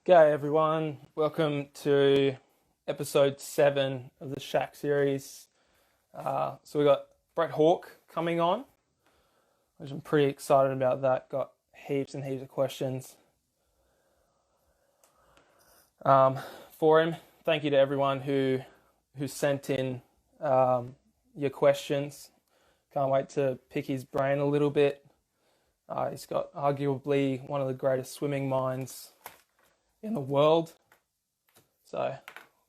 G'day everyone, welcome to episode 7 of the Shack series. So we got Brett Hawke coming on, which I'm pretty excited about that. Got heaps and heaps of questions for him. Thank you to everyone who sent in your questions. Can't wait to pick his brain a little bit. He's got arguably one of the greatest swimming minds in the world. So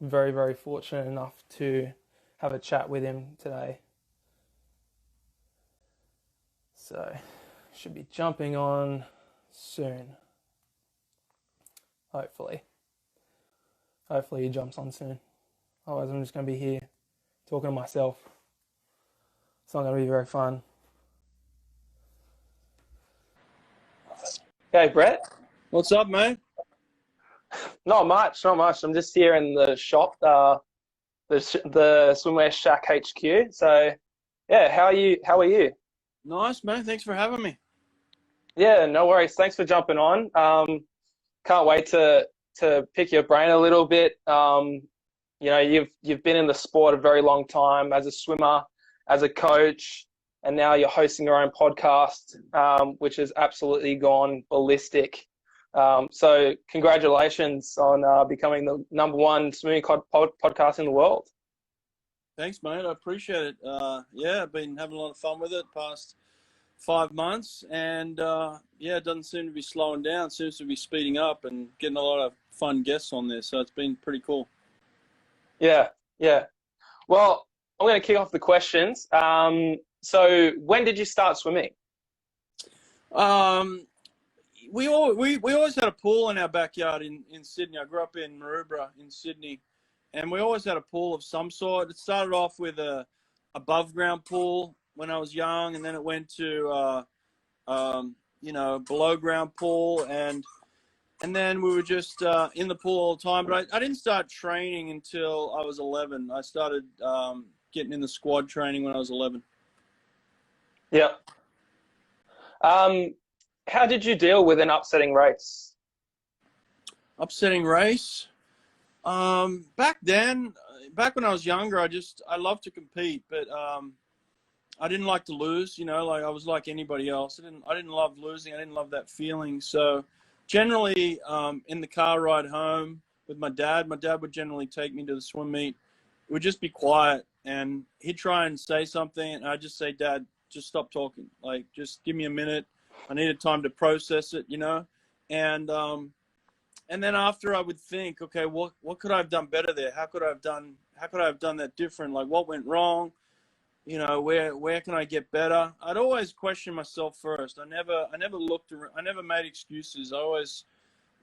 very, very fortunate enough to have a chat with him today. So should be jumping on soon. Hopefully he jumps on soon. Otherwise I'm just going to be here talking to myself. It's not going to be very fun. Hey Brett. What's up, mate? Not much. I'm just here in the shop, the Swimwear Shack HQ. So, yeah, how are you? Nice, man. Thanks for having me. Yeah, no worries. Thanks for jumping on. Can't wait to pick your brain a little bit. You've been in the sport a very long time as a swimmer, as a coach, and now you're hosting your own podcast, which has absolutely gone ballistic. So congratulations on becoming the #1 swimming podcast in the world. Thanks, mate. I appreciate it. I've been having a lot of fun with it past 5 months, and it doesn't seem to be slowing down. It seems to be speeding up and getting a lot of fun guests on there. So it's been pretty cool. Yeah. Well, I'm going to kick off the questions. So when did you start swimming? We always had a pool in our backyard in Sydney. I grew up in Maroubra in Sydney, and we always had a pool of some sort. It started off with a above ground pool when I was young, and then it went to below ground pool, and then we were just in the pool all the time. But I didn't start training until I was 11. I started getting in the squad training when I was 11. Yeah. How did you deal with an upsetting race? Upsetting race? Back when I was younger, I loved to compete, but I didn't like to lose. I was like anybody else. I didn't love losing. I didn't love that feeling. So generally, in the car ride home with my dad would generally take me to the swim meet. It would just be quiet, and he'd try and say something, and I'd just say, "Dad, just stop talking. Like, just give me a minute. I needed time to process it, and then after I would think, okay, what could I have done better there? How could I have done that different? Like, what went wrong? Where can I get better? I'd always question myself first. I never looked around. I never made excuses. I always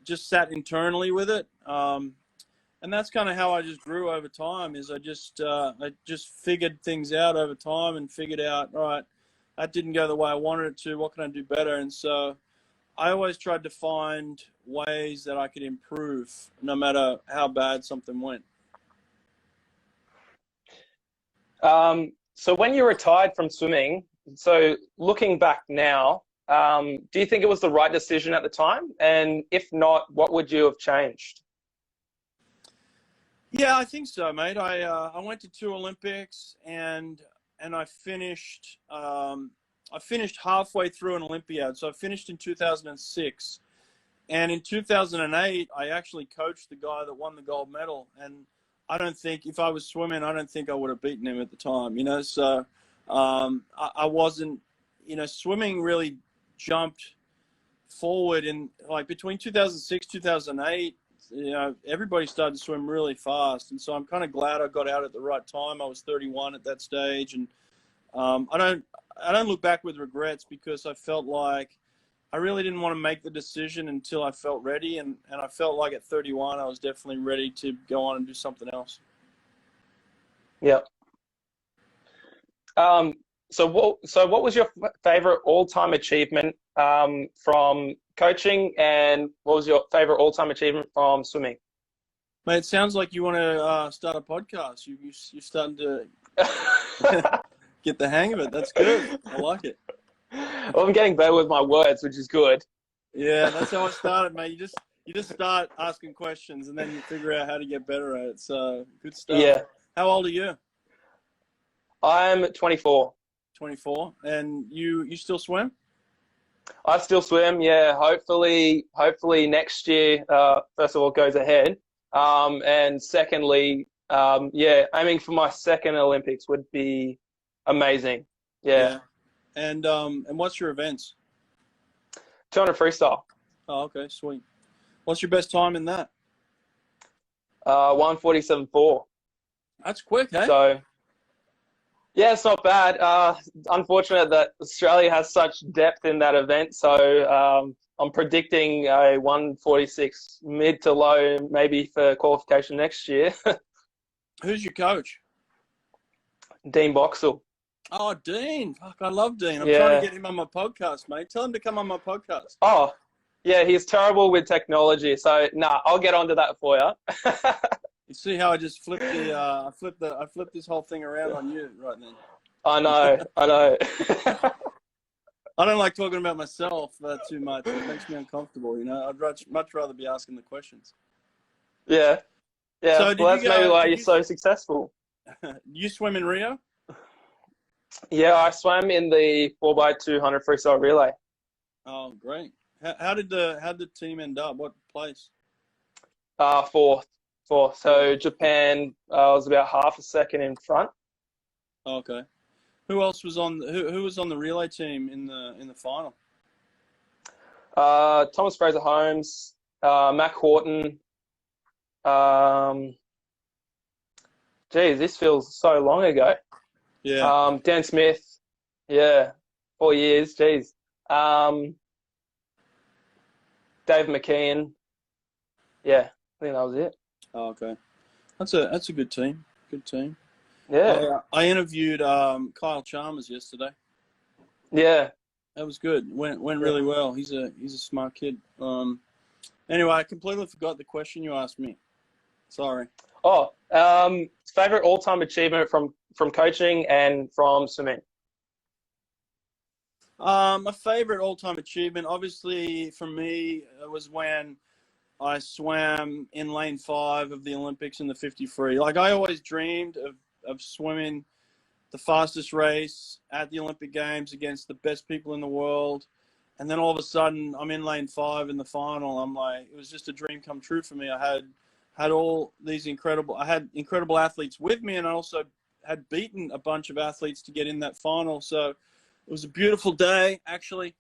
just sat internally with it. And that's kind of how I just grew over time. Is I just figured things out over time and figured out, all right, that didn't go the way I wanted it to. What can I do better? And so I always tried to find ways that I could improve no matter how bad something went. So when you retired from swimming, so looking back now, do you think it was the right decision at the time? And if not, what would you have changed? Yeah, I think so, mate. I went to 2 Olympics and I finished halfway through an Olympiad. So I finished in 2006. And in 2008, I actually coached the guy that won the gold medal. And I don't think, if I was swimming, I don't think I would have beaten him at the time, So I wasn't, swimming really jumped forward in, like, between 2006, 2008. Everybody started to swim really fast. And so I'm kind of glad I got out at the right time. I was 31 at that stage. And I don't look back with regrets, because I felt like I really didn't want to make the decision until I felt ready. And I felt like at 31, I was definitely ready to go on and do something else. Yeah. So what was your favorite all-time achievement from coaching, and what was your favorite all-time achievement from swimming? Mate, it sounds like you want to start a podcast. You're starting to get the hang of it. That's good. I like it. Well, I'm getting better with my words, which is good. Yeah, that's how I started, mate. You just start asking questions, and then you figure out how to get better at it. So good stuff. Yeah. How old are you? I'm 24. 24. And you still swim? I still swim. Yeah. Hopefully next year, first of all, goes ahead. And secondly, yeah, aiming for my second Olympics would be amazing. Yeah. Yeah. And what's your events? 200 freestyle. Oh, okay, sweet. What's your best time in that? 1:47.4. That's quick, hey? So, yeah, it's not bad. Unfortunate that Australia has such depth in that event. So, I'm predicting a 1:46 mid to low, maybe for qualification next year. Who's your coach? Dean Boxall. Oh, Dean. Fuck, I love Dean. I'm Yeah. trying to get him on my podcast, mate. Tell him to come on my podcast. Oh, yeah, he's terrible with technology. So, nah, I'll get onto that for you. You see how I just flipped I flipped this whole thing around on you right then. I know. I don't like talking about myself too much. It makes me uncomfortable, you know. I'd much rather be asking the questions. Yeah. Yeah. So Well, that's maybe why you're so successful. You swim in Rio? Yeah, I swam in the 4x200 freestyle relay. Oh, great. How did the team end up? What place? Fourth. So Japan was about half a second in front. Okay. Who else was on who was on the relay team in the final? Thomas Fraser Holmes, Mac Horton. Geez, this feels so long ago. Yeah. Dan Smith. Yeah, 4 years. Geez. Dave McKeon. Yeah, I think that was it. Oh, okay. That's a good team. Good team. Yeah. I interviewed Kyle Chalmers yesterday. Yeah. That was good. Went really well. He's a smart kid. Anyway, I completely forgot the question you asked me. Sorry. Oh, favorite all-time achievement from coaching and from swimming. My favorite all-time achievement, obviously, for me, was when I swam in lane 5 of the Olympics in the 50 free. Like, I always dreamed of swimming the fastest race at the Olympic Games against the best people in the world. And then all of a sudden, I'm in lane 5 in the final. I'm like, it was just a dream come true for me. I had all these incredible athletes with me, and I also had beaten a bunch of athletes to get in that final. So it was a beautiful day, actually.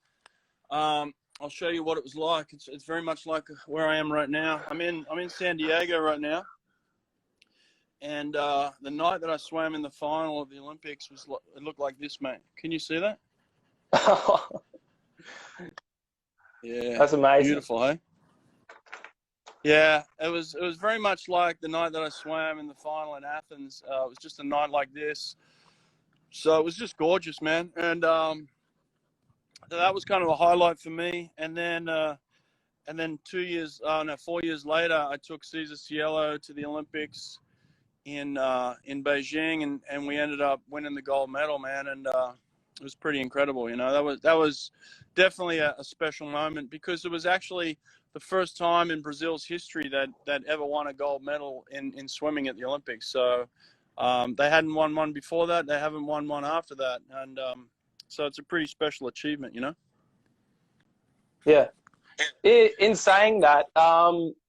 I'll show you what it was like. It's very much like where I am right now. I'm in San Diego right now, and the night that I swam in the final of the Olympics it looked like this, mate. Can you see that? Yeah, That's amazing. Beautiful, hey? Yeah, it was very much like the night that I swam in the final in Athens. It was just a night like this, so it was just gorgeous, man. And that was kind of a highlight for me. And then 4 years later, I took Cesar Cielo to the Olympics in Beijing, and we ended up winning the gold medal, man. And it was pretty incredible, you know. That was definitely a special moment, because it was actually the first time in Brazil's history that ever won a gold medal in swimming at the Olympics. So they hadn't won one before that. They haven't won one after that. And so it's a pretty special achievement, you know? Yeah. In saying that,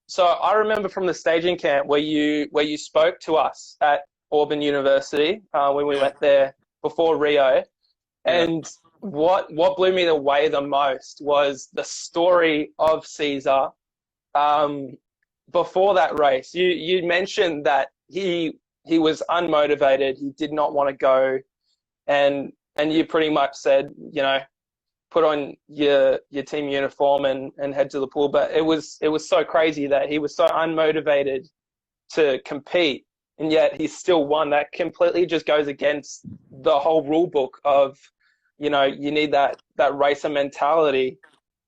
so I remember from the staging camp where you spoke to us at Auburn University when we went there before Rio, and what blew me away the most was the story of Caesar before that race. You mentioned that he was unmotivated, he did not want to go, and you pretty much said, you know, put on your team uniform and head to the pool. But it was so crazy that he was so unmotivated to compete, and yet he still won. That completely just goes against the whole rule book of, you know, you need that racer mentality.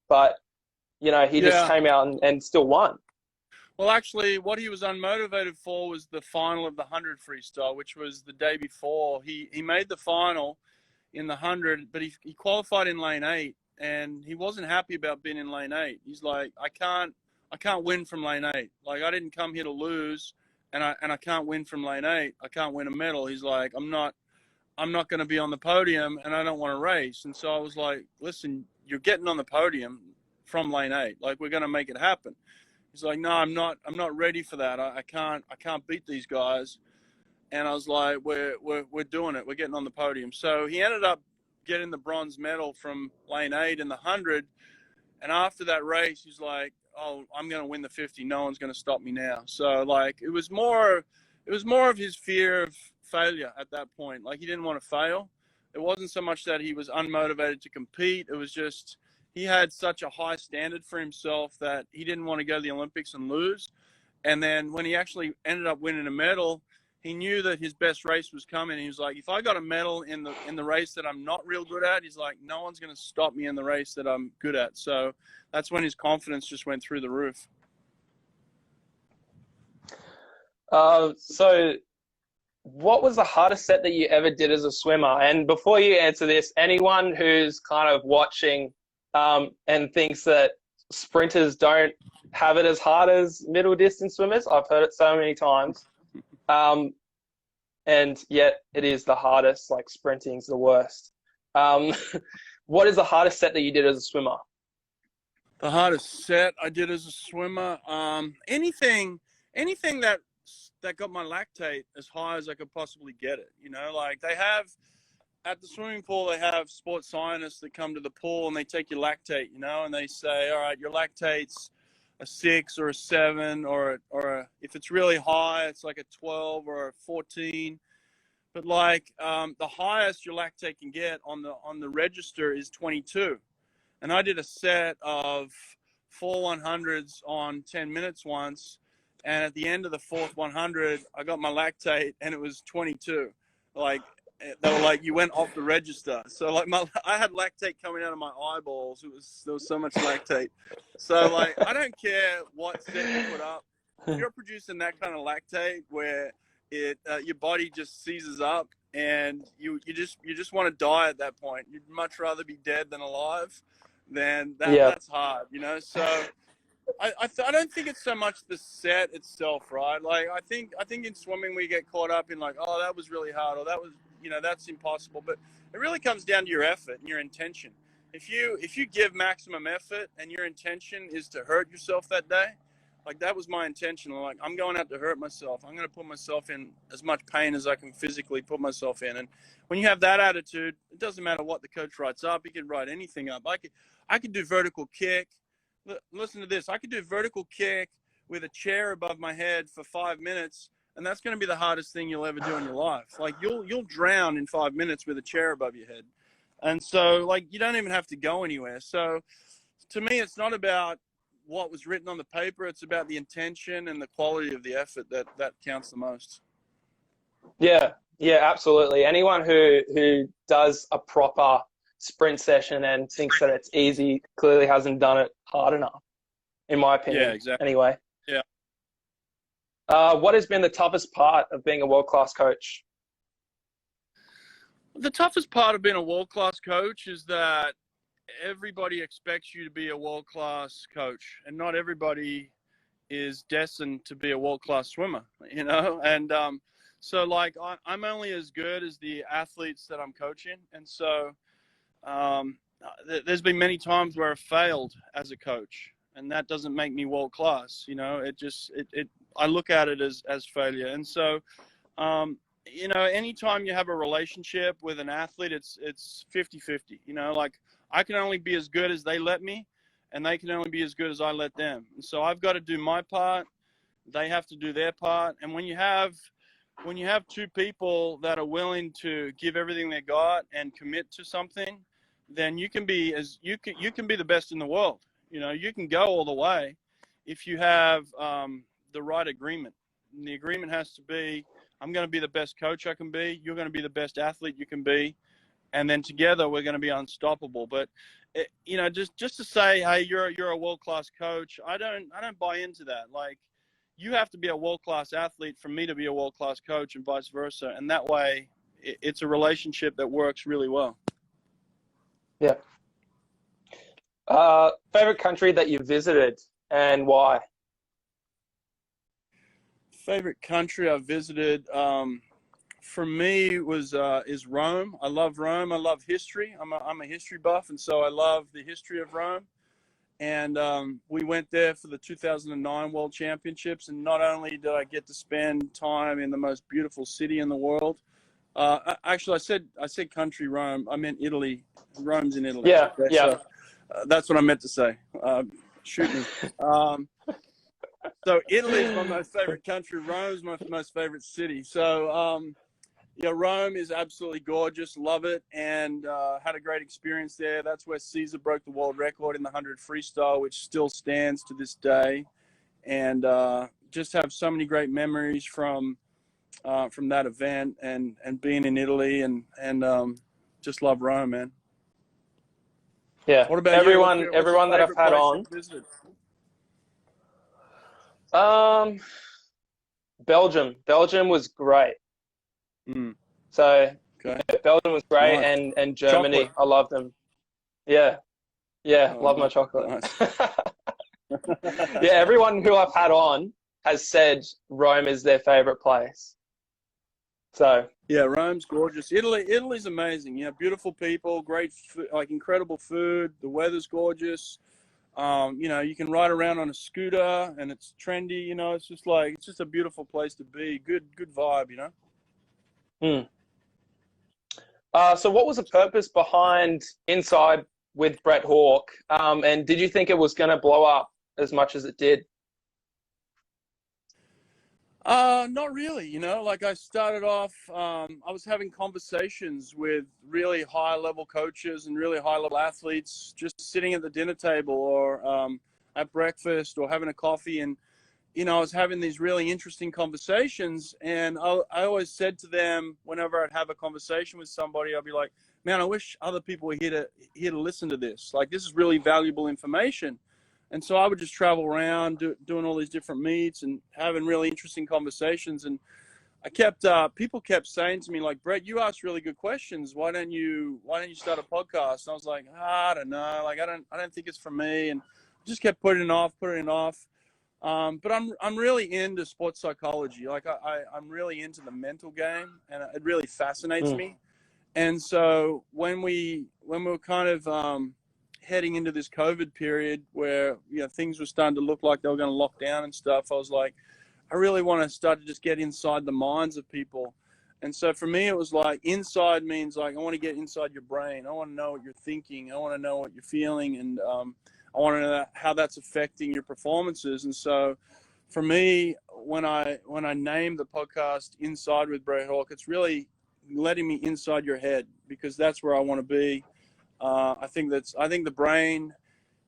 But, you know, he just came out and still won. Well, actually, what he was unmotivated for was the final of the 100 freestyle, which was the day before. He made the final in the 100, but he qualified in lane 8, and he wasn't happy about being in lane 8. He's like, I can't I can't win from lane 8. Like, I didn't come here to lose, and I can't win from lane 8. I can't win a medal. He's like, I'm not going to be on the podium, and I don't want to race. And so I was like, listen, you're getting on the podium from lane 8. Like, we're going to make it happen. He's like, no, I'm not ready for that. I can't beat these guys. And I was like, we're doing it. We're getting on the podium. So he ended up getting the bronze medal from lane 8 in the 100. And after that race, he's like, oh, I'm going to win the 50. No one's going to stop me now. So, like, it was more of his fear of failure at that point. Like, he didn't want to fail. It wasn't so much that he was unmotivated to compete. It was just he had such a high standard for himself that he didn't want to go to the Olympics and lose. And then when he actually ended up winning a medal, he knew that his best race was coming. He was like, if I got a medal in the race that I'm not real good at, he's like, no one's going to stop me in the race that I'm good at. So that's when his confidence just went through the roof. So what was the hardest set that you ever did as a swimmer? And before you answer this, anyone who's kind of watching and thinks that sprinters don't have it as hard as middle distance swimmers, I've heard it so many times. And yet it is the hardest. Like, sprinting's the worst. What is the hardest set that you did as a swimmer? The hardest set I did as a swimmer, anything that got my lactate as high as I could possibly get it. You know, like, they have at the swimming pool, they have sports scientists that come to the pool and they take your lactate, you know, and they say, all right, your lactate's a 6 or a 7, or if it's really high, it's like a 12 or a 14. But like, the highest your lactate can get on the register is 22. And I did a set of 4 100s on 10 minutes once. And at the end of the 4th 100, I got my lactate and it was 22. Like, they were like, you went off the register. So like, I had lactate coming out of my eyeballs. There was so much lactate. So like, I don't care what set you put up. If you're producing that kind of lactate where your body just seizes up and you just want to die at that point. You'd much rather be dead than alive. Then that's hard, you know. So I don't think it's so much the set itself, right? Like, I think in swimming we get caught up in like, oh, that was really hard, or that was, you know, that's impossible. But it really comes down to your effort and your intention. If you give maximum effort and your intention is to hurt yourself that day, like, that was my intention. Like, I'm going out to hurt myself. I'm going to put myself in as much pain as I can physically put myself in. And when you have that attitude, it doesn't matter what the coach writes up. He can write anything up. I could do vertical kick. Listen to this. I could do vertical kick with a chair above my head for 5 minutes, and that's going to be the hardest thing you'll ever do in your life. Like, you'll drown in 5 minutes with a chair above your head. And so, like, you don't even have to go anywhere. So to me, it's not about what was written on the paper. It's about the intention and the quality of the effort that counts the most. Yeah, absolutely. Anyone who does a proper sprint session and thinks that it's easy clearly hasn't done it hard enough, in my opinion. Yeah, exactly. Anyway. Yeah. What has been the toughest part of being a world-class coach? The toughest part of being a world-class coach is that everybody expects you to be a world-class coach, and not everybody is destined to be a world-class swimmer, you know? And so, like, I'm only as good as the athletes that I'm coaching. And so there's been many times where I've failed as a coach, and that doesn't make me world-class, you know? I look at it as failure. And so, you know, anytime you have a relationship with an athlete, it's 50-50, you know? Like, I can only be as good as they let me, and they can only be as good as I let them. And so I've got to do my part. They have to do their part. And when you have two people that are willing to give everything they got and commit to something, then you can be the best in the world. You know, you can go all the way if you have the right agreement. And the agreement has to be, I'm going to be the best coach I can be. You're going to be the best athlete you can be. And then together we're going to be unstoppable. But you know, just to say, hey, you're a world-class coach, I don't buy into that. Like, you have to be a world-class athlete for me to be a world-class coach, and vice versa. And that way, it's a relationship that works really well. Yeah. Favorite country that you visited and why? Favorite country I've visited, for me was is Rome. I love Rome. I love history. I'm a history buff, and so I love the history of Rome. And we went there for the 2009 World Championships. And not only did I get to spend time in the most beautiful city in the world, actually, I said country Rome. I meant Italy. Rome's in Italy. Yeah, Okay, yeah. so that's what I meant to say. Shoot me. So Italy is my most favorite country. Rome's my most favorite city. So yeah, Rome is absolutely gorgeous. Love it, and had a great experience there. That's where Caesar broke the world record in the 100 freestyle, which still stands to this day. And just have so many great memories from that event and being in Italy and just love Rome, man. Yeah. What about you? What's your Everyone that I've favorite had place on, you've visited? um, Belgium. Belgium was great. Mm, So okay, Belgium was great, nice. and Chocolate. Germany. I love them. Yeah, yeah, Oh, love my nice, chocolate. nice. Yeah, everyone who I've had on has said Rome is their favorite place. So Yeah, Rome's gorgeous. Italy's amazing. Yeah, beautiful people, great, like incredible food. The weather's gorgeous. You can ride around on a scooter and it's trendy. It's just a beautiful place to be. Good vibe. hmm. So what was the purpose behind Inside with Brett Hawke? And did you think it was going to blow up as much as it did? Not really. Like I started off, I was having conversations with really high level coaches and really high level athletes, just sitting at the dinner table or at breakfast or having a coffee. And, I was having these really interesting conversations. And I always said to them, whenever I'd have a conversation with somebody, I'd be like, man, I wish other people were here to listen to this. Like, this is really valuable information. And so I would just travel around doing all these different meets and having really interesting conversations. And people kept saying to me, like, Brett, you ask really good questions. Why don't you start a podcast? And I was like, I don't know. Like, I don't think it's for me. And just kept putting it off. But I'm really into sports psychology. Like I'm really into the mental game, and it really fascinates Mm. me. And so when we were kind of heading into this COVID period where things were starting to look like they were going to lock down and stuff, I was like, I really want to start to just get inside the minds of people. And so for me, it was like inside means like I want to get inside your brain. I want to know what you're thinking. I want to know what you're feeling, and I want to know how that's affecting your performances. And so for me, when I named the podcast Inside with Brett Hawke, it's really letting me inside your head, because that's where I want to be. I think the brain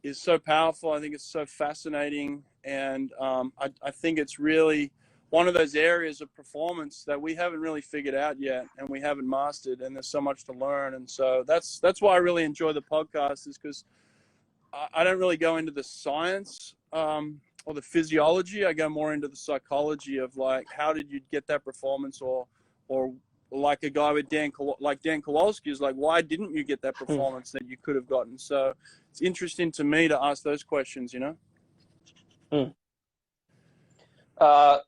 is so powerful. I think it's so fascinating, and I think it's really one of those areas of performance that we haven't really figured out yet, and we haven't mastered. And there's so much to learn. And so that's why I really enjoy the podcast, is because I don't really go into the science or the physiology. I go more into the psychology of like, how did you get that performance, or like a guy with Dan Kowalski is like, why didn't you get that performance that you could have gotten? So it's interesting to me to ask those questions. Mm. Uh,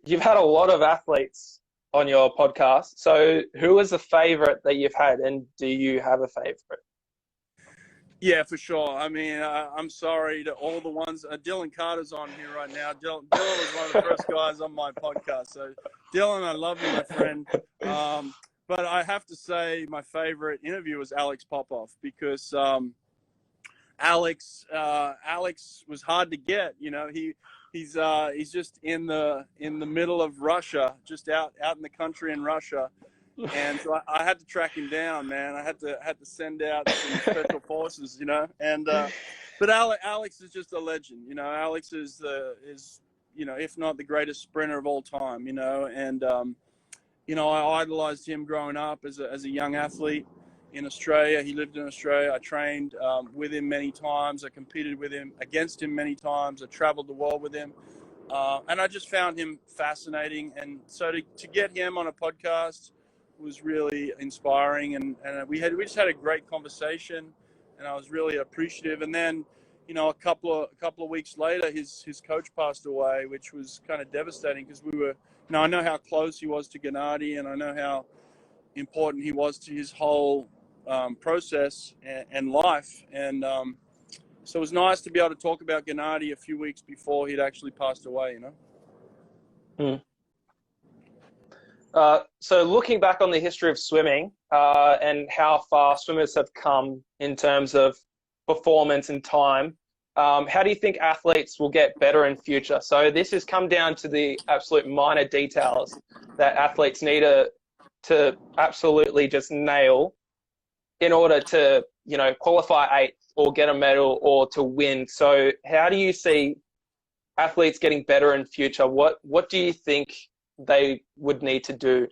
you've had a lot of athletes on your podcast. So who is the favorite that you've had, and do you have a favorite? Yeah, for sure. I mean, I'm sorry to all the ones. Dylan Carter's on here right now. Dylan was one of the first guys on my podcast. So, Dylan, I love you, my friend. But I have to say my favorite interview was Alex Popov, because Alex was hard to get. He's just in the middle of Russia, just out in the country in Russia. And so I had to track him down, man. I had to send out some special forces, And but Alex is just a legend, Alex is if not the greatest sprinter of all time, And I idolized him growing up as a young athlete in Australia. He lived in Australia. I trained with him many times. I competed against him many times. I traveled the world with him, and I just found him fascinating. And so to get him on a podcast was really inspiring, and we just had a great conversation, and I was really appreciative. And then you know, a couple of weeks later, his coach passed away, which was kind of devastating because we were. Now I know how close he was to Gennady, and I know how important he was to his whole process and life. And so it was nice to be able to talk about Gennady a few weeks before he'd actually passed away. You know. Hmm. So looking back on the history of swimming and how far swimmers have come in terms of performance and time, how do you think athletes will get better in future? So this has come down to the absolute minor details that athletes need to absolutely just nail in order to, you know, qualify eighth or get a medal or to win. So how do you see athletes getting better in future? What do you think they would need to do?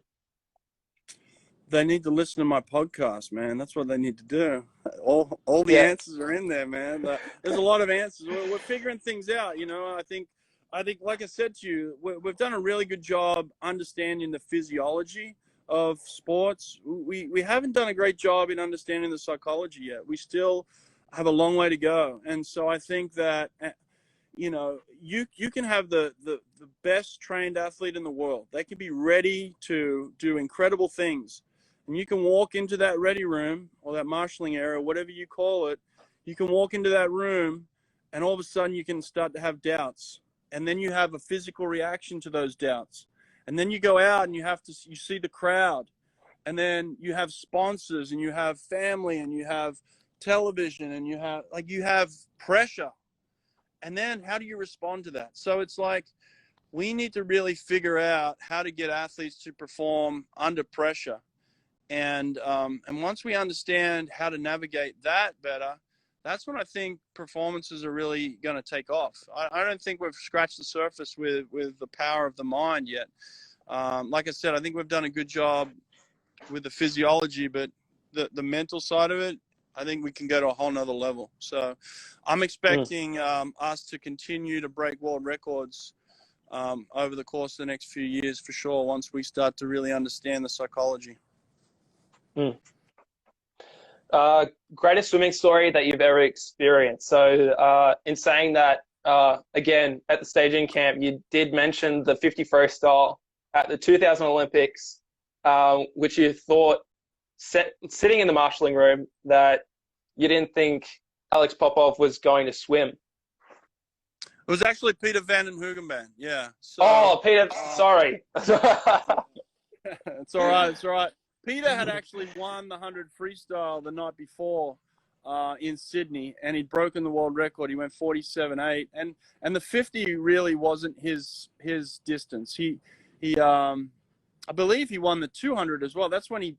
They need to listen to my podcast, man. That's what they need to do. All the Yeah. answers are in there, man. There's a lot of answers. We're figuring things out. You know, I think, like I said to you, we've done a really good job understanding the physiology of sports. We haven't done a great job in understanding the psychology yet. We still have a long way to go. And so I think that, you know, you can have the best trained athlete in the world. They can be ready to do incredible things. And you can walk into that ready room or that marshalling area, whatever you call it. You can walk into that room and all of a sudden you can start to have doubts. And then you have a physical reaction to those doubts. And then you go out and you see the crowd. And then you have sponsors and you have family and you have television and you have pressure. And then how do you respond to that? So it's like we need to really figure out how to get athletes to perform under pressure. And once we understand how to navigate that better, that's when I think performances are really going to take off. I don't think we've scratched the surface with the power of the mind yet. Like I said, I think we've done a good job with the physiology, but the mental side of it, I think we can go to a whole nother level. So I'm expecting us to continue to break world records over the course of the next few years for sure, once we start to really understand the psychology. Mm. Greatest swimming story that you've ever experienced. So in saying that, again, at the staging camp, you did mention the 50 freestyle at the 2000 Olympics, which you thought, sitting in the marshalling room, that you didn't think Alex Popov was going to swim. It was actually Peter Van den Hoogenband. Yeah. So, oh, Peter, sorry. It's all right. It's all right. Peter had actually won the 100 freestyle the night before in Sydney, and he'd broken the world record. He went 47.8, and the 50 really wasn't his distance. He I believe he won the 200 as well. That's when he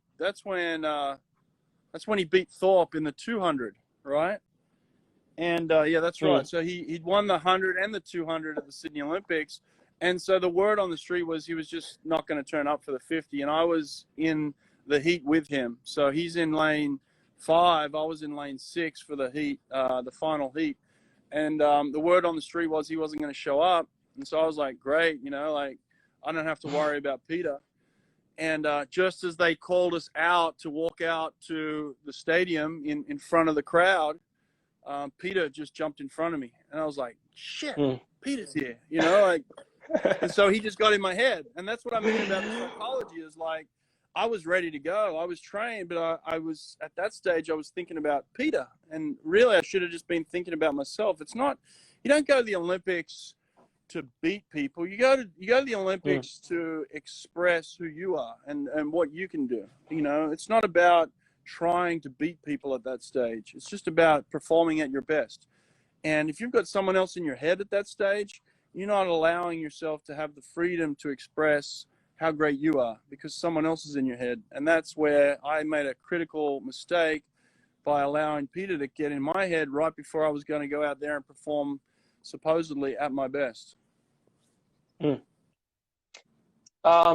beat Thorpe in the 200, right? And yeah, that's right. So he'd won the 100 and the 200 at the Sydney Olympics, and so the word on the street was he was just not going to turn up for the 50. And I was in the heat with him. So he's in lane 5. I was in lane 6 for the heat, the final heat. And the word on the street was he wasn't going to show up. And so I was like, great, you know, like I don't have to worry about Peter. And just as they called us out to walk out to the stadium in front of the crowd, Peter just jumped in front of me. And I was like, shit, Peter's here, you know, like, and so he just got in my head. And that's what I mean about the psychology is like, I was ready to go. I was trained, but I was at that stage, I was thinking about Peter. And really, I should have just been thinking about myself. It's not, you don't go to the Olympics to beat people. You go to the Olympics to express who you are and what you can do. You know, it's not about trying to beat people at that stage. It's just about performing at your best. And if you've got someone else in your head at that stage, you're not allowing yourself to have the freedom to express how great you are because someone else is in your head. And that's where I made a critical mistake by allowing Peter to get in my head right before I was going to go out there and perform supposedly at my best.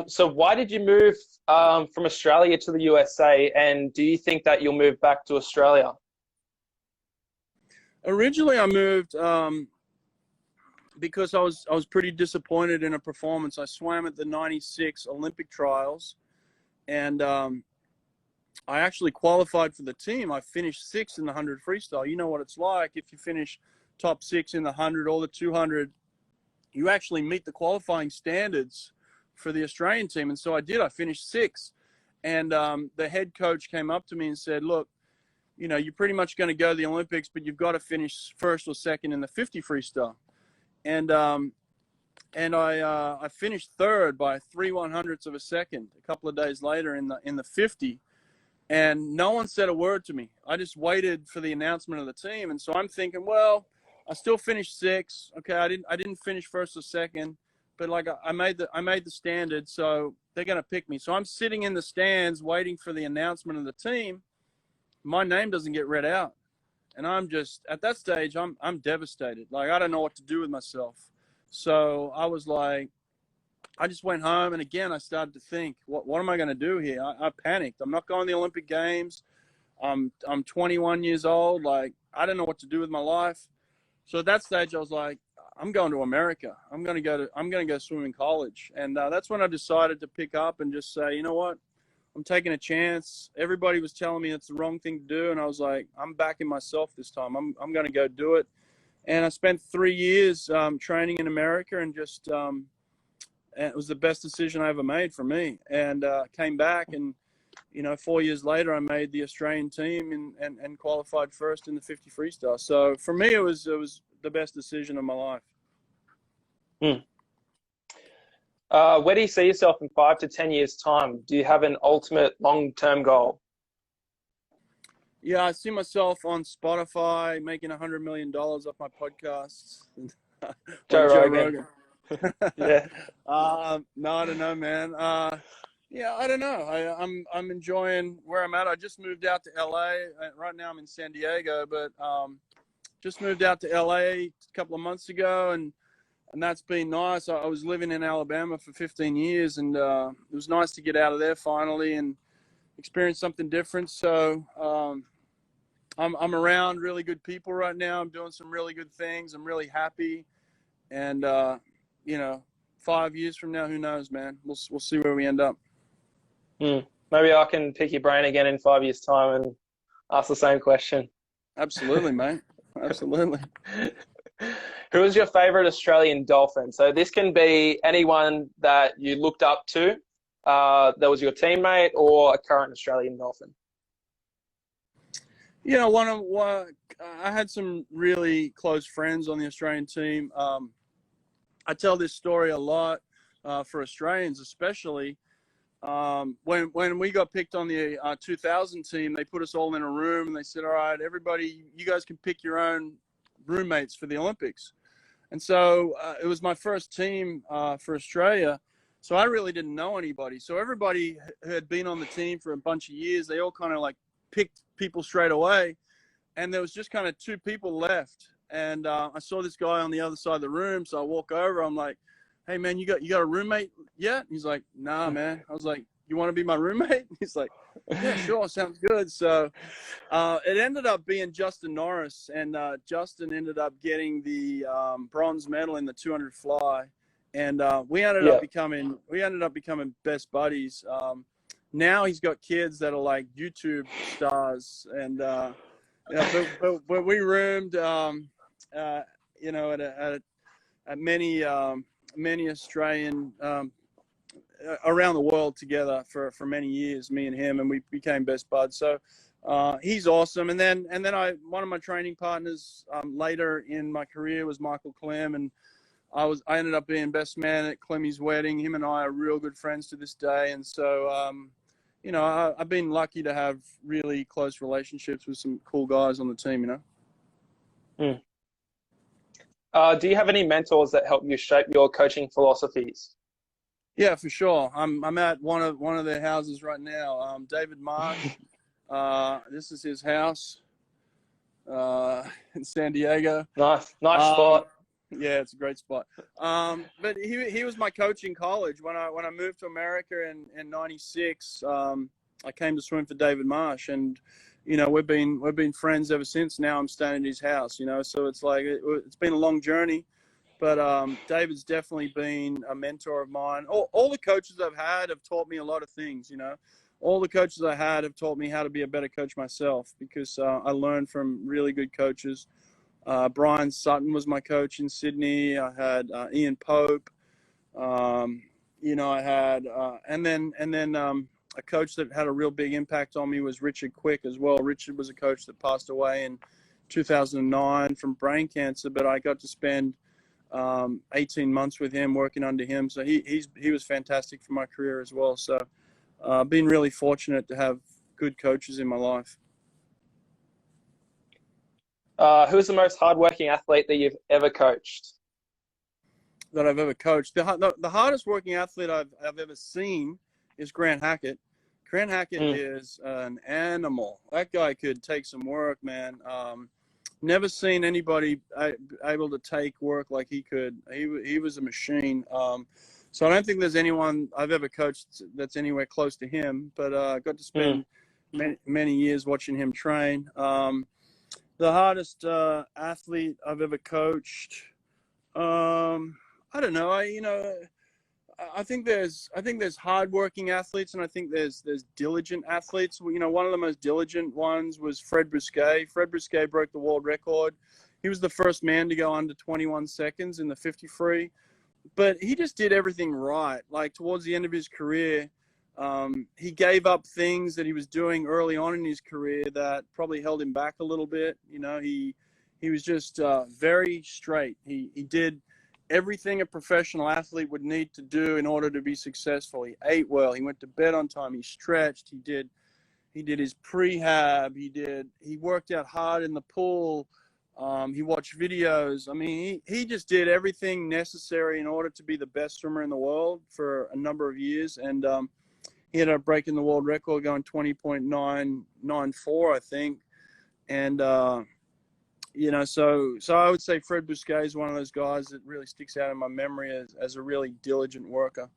So why did you move from Australia to the USA, and do you think that you'll move back to Australia? Originally, I moved because I was pretty disappointed in a performance. I swam at the 96 Olympic trials, and I actually qualified for the team. I finished 6th in the 100 freestyle. You know what it's like if you finish top 6 in the 100 or the 200, you actually meet the qualifying standards for the Australian team. And so I did. I finished 6th. And the head coach came up to me and said, look, you know, you're pretty much going to go to the Olympics, but you've got to finish 1st or 2nd in the 50 freestyle. And I finished 3rd by 3/100ths of a second a couple of days later in the 50. And no one said a word to me. I just waited for the announcement of the team. And so I'm thinking, well, I still finished 6th. Okay, I didn't finish 1st or 2nd, but like I made the standard, so they're gonna pick me. So I'm sitting in the stands waiting for the announcement of the team. My name doesn't get read out, and I'm just at that stage. I'm devastated. Like I don't know what to do with myself. So I was like, I just went home, and again I started to think, what am I gonna do here? I panicked. I'm not going to the Olympic Games. I'm 21 years old. Like I don't know what to do with my life. So at that stage, I was like, I'm going to America. I'm going to go swim in college. And that's when I decided to pick up and just say, you know what? I'm taking a chance. Everybody was telling me it's the wrong thing to do. And I was like, I'm backing myself this time. I'm going to go do it. And I spent 3 years training in America, and just it was the best decision I ever made for me. And came back, and 4 years later, I made the Australian team and qualified 1st in the 50 freestyle. So for me, it was the best decision of my life. Where do you see yourself in 5 to 10 years' time? Do you have an ultimate long-term goal? Yeah, I see myself on Spotify making $100 million off my podcasts. Joe Rogan. Yeah. No, I don't know, man. Yeah, I don't know. I'm enjoying where I'm at. I just moved out to LA. Right now I'm in San Diego, but just moved out to LA a couple of months ago, and that's been nice. I was living in Alabama for 15 years, and it was nice to get out of there finally and experience something different. So I'm around really good people right now. I'm doing some really good things. I'm really happy, and 5 years from now, who knows, man? We'll see where we end up. Maybe I can pick your brain again in 5 years' time and ask the same question. Absolutely, mate. Absolutely. Who is your favorite Australian dolphin? So this can be anyone that you looked up to, that was your teammate, or a current Australian dolphin. I had some really close friends on the Australian team. I tell this story a lot for Australians, especially. When we got picked on the 2000 team, they put us all in a room and they said, all right, everybody, you guys can pick your own roommates for the Olympics. And so it was my first team for Australia. So I really didn't know anybody. So everybody who had been on the team for a bunch of years, they all kind of like picked people straight away. And there was just kind of 2 people left. And I saw this guy on the other side of the room. So I walk over, I'm like, hey man, you got a roommate yet? He's like, nah, man. I was like, you want to be my roommate? He's like, yeah, sure, sounds good. So it ended up being Justin Norris, and Justin ended up getting the bronze medal in the 200 fly, and we ended up becoming best buddies. Now he's got kids that are like YouTube stars, and but we roomed, at many Australian around the world together for many years, me and him, and we became best buds. So he's awesome. And then one of my training partners later in my career was Michael Clem, and I ended up being best man at Clemmy's wedding. Him and I are real good friends to this day. And so I've been lucky to have really close relationships with some cool guys on the team. Do you have any mentors that help you shape your coaching philosophies? Yeah, for sure. I'm at one of their houses right now. David Marsh. This is his house in San Diego. Nice spot. Yeah, it's a great spot. But he was my coach in college when I moved to America in '96. I came to swim for David Marsh, and we've been friends ever since. Now I'm staying at his house. So it's like it's been a long journey. But David's definitely been a mentor of mine. All the coaches I've had have taught me a lot of things, All the coaches I had have taught me how to be a better coach myself, because I learned from really good coaches Brian Sutton was my coach in Sydney. I had Ian Pope. I had, and then a coach that had a real big impact on me was Richard Quick as well. Richard was a coach that passed away in 2009 from brain cancer, but I got to spend 18 months with him, working under him. So he was fantastic for my career as well. So been really fortunate to have good coaches in my life. Who's the most hardworking athlete that you've ever coached? That I've ever coached. The hardest working athlete I've ever seen is Grant Hackett. Grant Hackett is an animal. That guy could take some work, man. Never seen anybody able to take work like he could. He was a machine. So I don't think there's anyone I've ever coached that's anywhere close to him. But I got to spend many years watching him train. The hardest athlete I've ever coached. I don't know. I think there's hardworking athletes, and I think there's diligent athletes. One of the most diligent ones was Fred Bousquet. Fred Bousquet broke the world record. He was the first man to go under 21 seconds in the 50 free, but he just did everything right. Like towards the end of his career, he gave up things that he was doing early on in his career that probably held him back a little bit. He was just very straight. He did everything a professional athlete would need to do in order to be successful. He ate well. He went to bed on time. He stretched. He did his prehab. He worked out hard in the pool. He watched videos. I mean, he just did everything necessary in order to be the best swimmer in the world for a number of years. And he ended up breaking the world record, going 20.994, I think. And so I would say Fred Bousquet is one of those guys that really sticks out in my memory as a really diligent worker.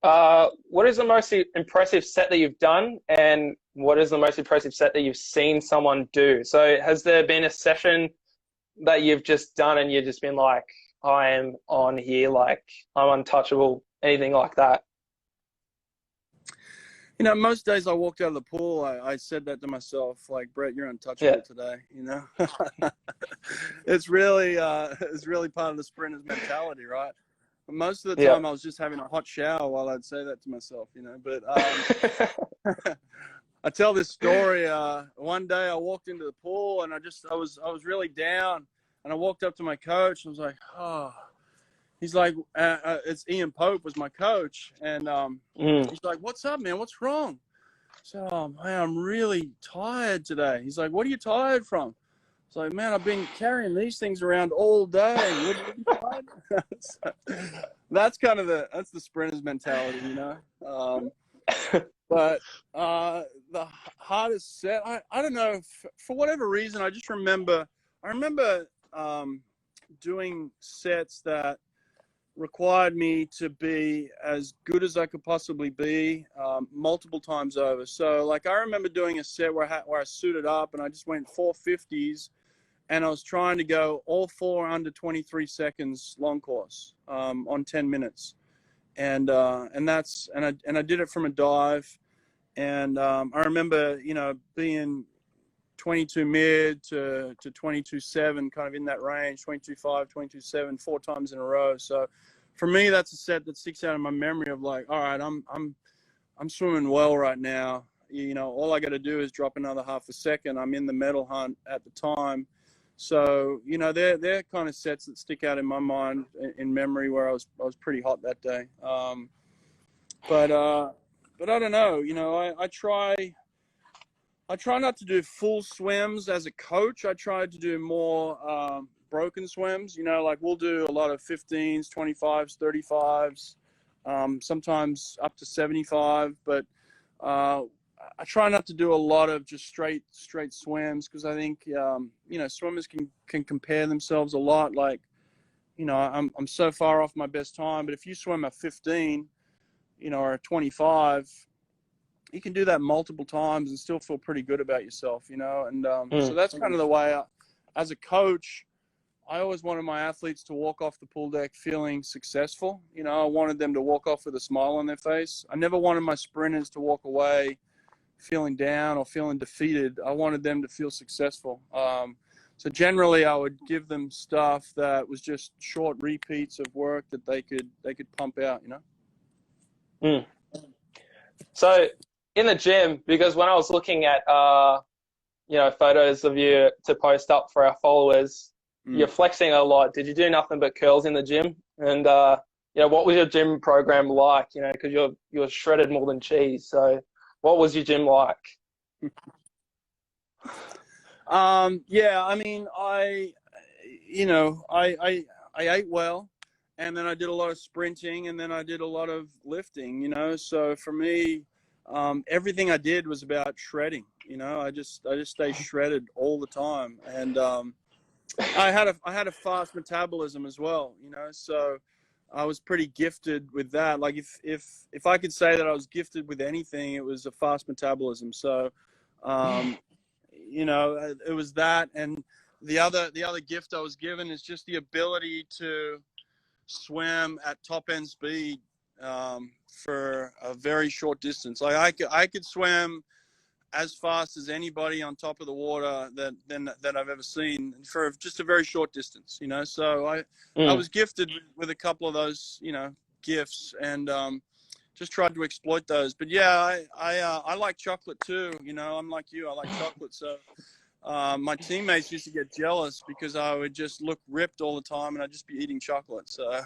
What is the most impressive set that you've done, and what is the most impressive set that you've seen someone do? So has there been a session that you've just done and you've just been like, I am on here, like I'm untouchable, anything like that? Most days I walked out of the pool, I said that to myself, like, Brett, you're untouchable today, It's really part of the sprinter's mentality, right? But most of the time I was just having a hot shower while I'd say that to myself, But I tell this story. One day I walked into the pool and I was really down, and I walked up to my coach and I was like, oh. He's like, it's Ian Pope was my coach. And he's like, what's up, man? What's wrong? I said, oh, man, I'm really tired today. He's like, what are you tired from? It's like, man, I've been carrying these things around all day. What are you tired? So, that's the sprinter's mentality, But the hardest set, I don't know, for whatever reason, I remember doing sets that required me to be as good as I could possibly be multiple times over. So like I remember doing a set where I suited up and I just went 450s, and I was trying to go all four under 23 seconds long course on 10 minutes. And I did it from a dive. And I remember, being 22 mid to 22.7, kind of in that range, 22.5, 22.7, 4 times in a row. So for me, that's a set that sticks out in my memory of like, all right, I'm swimming well right now. All I got to do is drop another half a second. I'm in the medal hunt at the time. So, they're kind of sets that stick out in my mind in memory where I was pretty hot that day. But I don't know, I try not to do full swims as a coach. I try to do more broken swims. Like we'll do a lot of 15s, 25s, 35s, sometimes up to 75. But I try not to do a lot of just straight swims, because I think swimmers can compare themselves a lot. Like, I'm so far off my best time, but if you swim a 15, or a 25, you can do that multiple times and still feel pretty good about yourself, and so that's kind of the way as a coach, I always wanted my athletes to walk off the pool deck feeling successful. I wanted them to walk off with a smile on their face. I never wanted my sprinters to walk away feeling down or feeling defeated. I wanted them to feel successful. So generally, I would give them stuff that was just short repeats of work that they could pump out. Mm. So in the gym, because when I was looking at photos of you to post up for our followers, you're flexing a lot. Did you do nothing but curls in the gym? And what was your gym program like? Because you're shredded more than cheese. So what was your gym like? Yeah, I mean, I ate well, and then I did a lot of sprinting, and then I did a lot of lifting. So for me, everything I did was about shredding. I just stay shredded all the time, and I had a fast metabolism as well. So I was pretty gifted with that. Like if I could say that I was gifted with anything, it was a fast metabolism. So. It was that, and the other gift I was given is just the ability to swim at top end speed for a very short distance. Like I could swim as fast as anybody on top of the water that I've ever seen for just a very short distance. So I was gifted with a couple of those gifts, and just tried to exploit those. But yeah, I like chocolate too. I'm like you. I like chocolate. So my teammates used to get jealous because I would just look ripped all the time, and I'd just be eating chocolate. So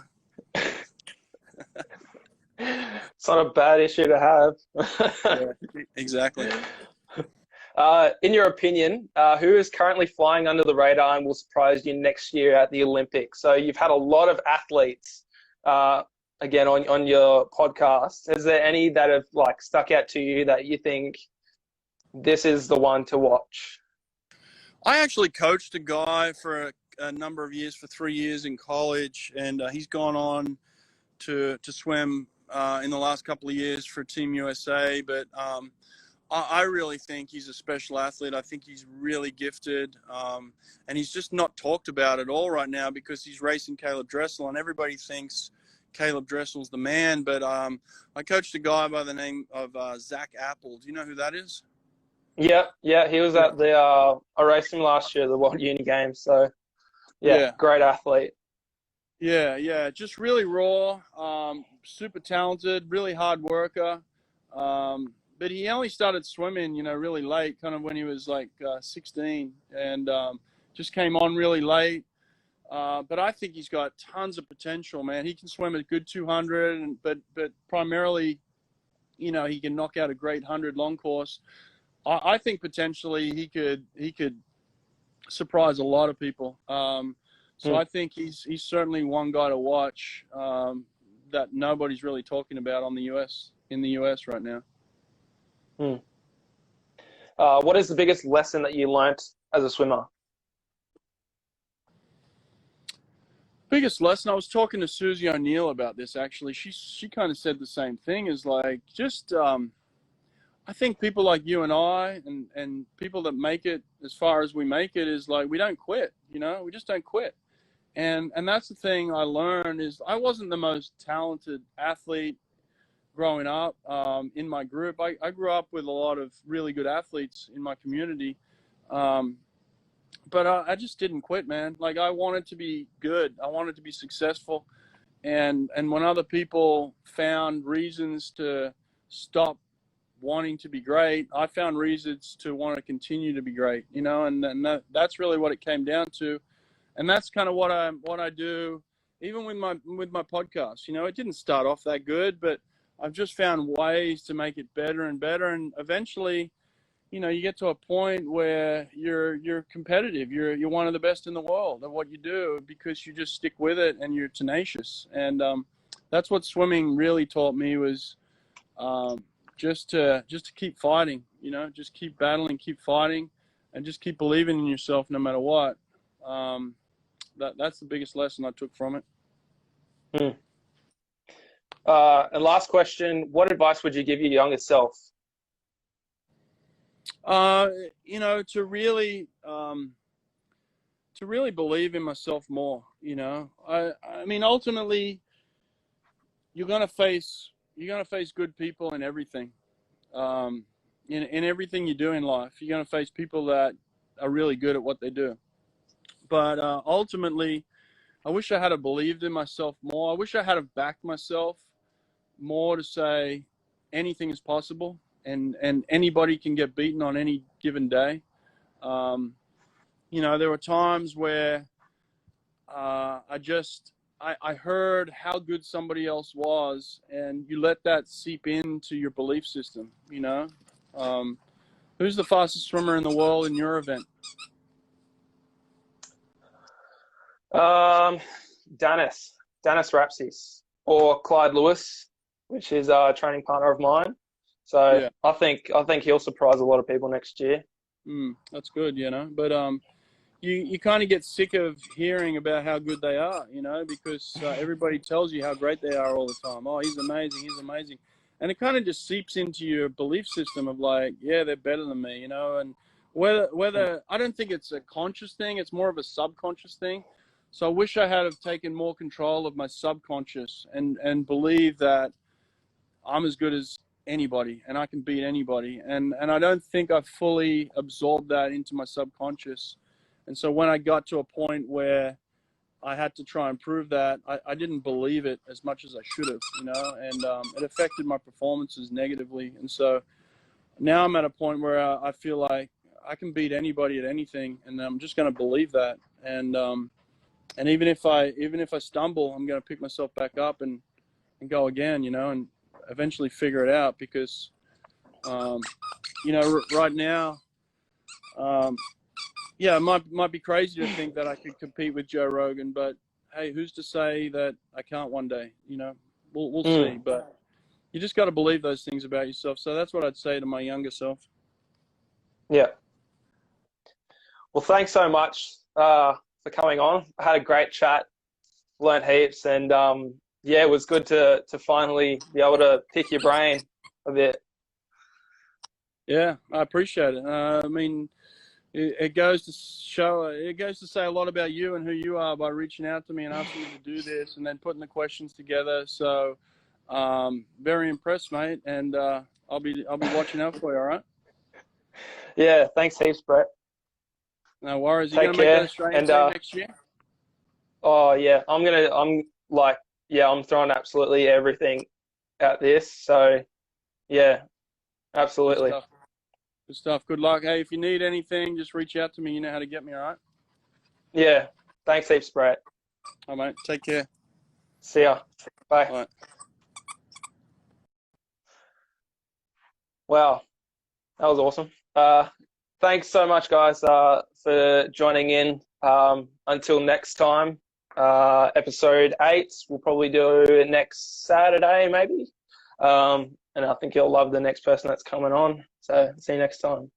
it's not a bad issue to have. yeah, exactly. In your opinion, who is currently flying under the radar and will surprise you next year at the Olympics? So you've had a lot of athletes. Again, on your podcast, is there any that have stuck out to you that you think this is the one to watch? I actually coached a guy for a number of years, for 3 years in college, and he's gone on to swim in the last couple of years for Team USA. But I really think he's a special athlete. I think he's really gifted, and he's just not talked about at all right now because he's racing Caleb Dressel, and everybody thinks Caleb Dressel's the man. But I coached a guy by the name of Zach Apple. Do you know who that is? Yeah, he was at the I raced him last year, the World Uni Games. So yeah, great athlete. Yeah, just really raw, super talented, really hard worker. But he only started swimming, really late, kind of when he was like 16, and just came on really late. But I think he's got tons of potential, man. He can swim a good 200, but primarily, he can knock out a great 100 long course. I think potentially he could surprise a lot of people. So I think he's certainly one guy to watch that nobody's really talking about in the US right now. What is the biggest lesson that you learnt as a swimmer? Biggest lesson, I was talking to Susie O'Neill about this actually. She kind of said the same thing, is like just I think people like you and I and people that make it as far as we make it is like we don't quit, we just don't quit. And that's the thing I learned is I wasn't the most talented athlete growing up in my group. I grew up with a lot of really good athletes in my community. But I just didn't quit, man. Like I wanted to be good. I wanted to be successful. And when other people found reasons to stop wanting to be great, I found reasons to want to continue to be great, and that's really what it came down to. And that's kind of what I do, even with my podcast. It didn't start off that good, but I've just found ways to make it better and better. And eventually, you get to a point where you're competitive. You're one of the best in the world at what you do because you just stick with it and you're tenacious. And that's what swimming really taught me was just to keep fighting. Just keep battling, keep fighting, and just keep believing in yourself no matter what. That's the biggest lesson I took from it. And last question, what advice would you give your younger self? To really believe in myself more. I mean, ultimately, you're gonna face good people and everything. in everything you do in life. You're going to face people that are really good at what they do. But ultimately, I wish I had have believed in myself more. I wish I had have backed myself more to say anything is possible, and anybody can get beaten on any given day. There were times where I heard how good somebody else was, and you let that seep into your belief system. Who's the fastest swimmer in the world in your event? Dennis Rapsis or Clyde Lewis, which is a training partner of mine. So Yeah. I think he'll surprise a lot of people next year. That's good, But you kind of get sick of hearing about how good they are, because everybody tells you how great they are all the time. Oh, he's amazing. And it kind of just seeps into your belief system of like, yeah, they're better than me, and whether I don't think it's a conscious thing, it's more of a subconscious thing. So I wish I had have taken more control of my subconscious and believe that I'm as good as anybody and I can beat anybody. And I don't think I fully absorbed that into my subconscious. And so when I got to a point where I had to try and prove that, I didn't believe it as much as I should have, and it affected my performances negatively. And so now I'm at a point where I feel like I can beat anybody at anything, and I'm just going to believe that. And even if I stumble, I'm going to pick myself back up and go again, and eventually figure it out, because right now, it might be crazy to think that I could compete with Joe Rogan, but hey, who's to say that I can't one day? We'll see. But you just got to believe those things about yourself. So that's what I'd say to my younger self. Yeah. Well, thanks so much for coming on. I had a great chat, learned heaps, and it was good to finally be able to pick your brain a bit. Yeah, I appreciate it. I mean, it goes to say a lot about you and who you are by reaching out to me and asking me to do this and then putting the questions together. So, very impressed, mate. And I'll be watching out for you. All right. Yeah. Thanks heaps, Brett. No worries. You're Take gonna make that care. Australian team next year? Oh yeah, I'm throwing absolutely everything at this. So yeah, absolutely. Good stuff. Good luck. Hey, if you need anything, just reach out to me. You know how to get me, all right? Yeah. Thanks heaps, Brett. All right, mate. Take care. See ya. Bye. All right. Wow, that was awesome. Thanks so much, guys, for joining in. Until next time, episode 8, we'll probably do it next Saturday, maybe. And I think you'll love the next person that's coming on. So see you next time.